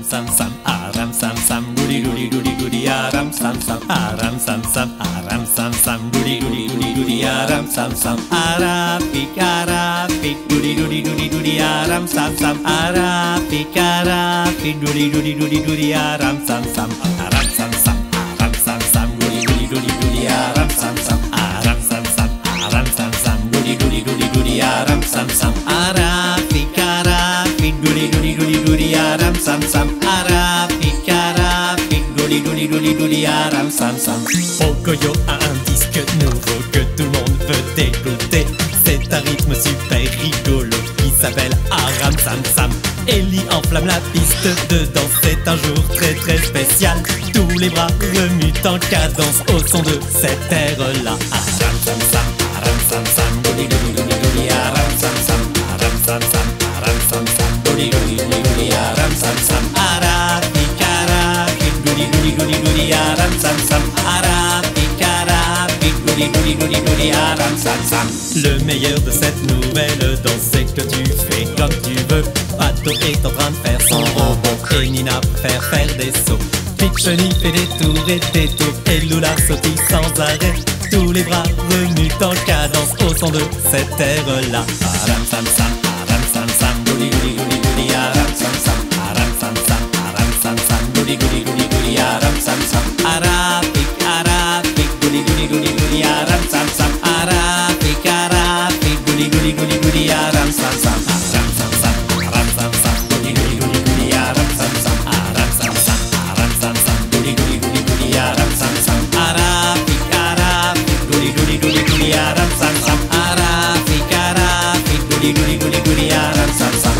sam sam aram sam sam goody goody goody goody aram sam sam aram sam sam aram sam sam goody goody goody goody aram sam sam arapik arapik goody goody goody goody aram sam sam arapik arapik goody goody goody goody aram sam sam aram sam sam aram sam sam goody goody goody goody aram sam sam aram sam sam aram sam sam goody goody goody goody aram sam sam arapik arapik goody goody goody goody aram sam sam arapik arapik goody goody goody goody aram sam sam. Pocoyo a un disque nouveau que tout le monde veut écouter. C'est un rythme super rigolo qui s'appelle Aram Sam Sam. Ellie enflamme la piste de danse, c'est un jour très très spécial. Tous les bras remuent en cadence au son de cet air-là. Aram Sam Sam, Aram Sam Sam, goody goody goody goody Aram Sam Sam, Aram Sam Sam, Aram Sam Sam, goody goody goody goody Aram Sam Sam, arapik arapik goody goody goody goody Aram Sam Sam, arapik arapik goody goody goody goody Aram Sam Sam. Le meilleur de cette nouvelle danse, c'est que tu fais comme tu veux. Pato est en train de faire son robot et Nina préfère faire des sauts. Pictionny fait des tours et des tours et Lula sautille sans arrêt. Tous les bras remuent en cadence au son de cet air-là. Aram Sam Sam, Aram Sam Sam, goody goody goody goody Aram Sam Sam, Aram Sam Sam, Aram Sam Sam, goody goody goody goody Aram Sam Sam, arapik arapik goody goody goody goody Aram Sam Sam, arapik arapik goody goody goody goody Aram Sam Sam, Aram Sam Sam, Aram Sam Sam, goody goody goody goody Aram Sam Sam, Aram Sam Sam, Aram Sam Sam, goody goody goody goody Aram Sam Sam, arapik arapik goody goody goody goody Aram Sam Sam, arapik arapik goody goody goody goody Aram Sam Sam.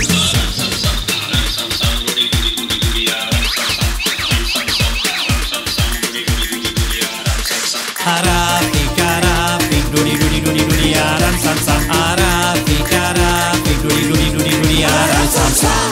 Arapik arapik goody goody goody goody Aram Sam Sam, arapik arapik goody goody goody goody Aram Sam Sam.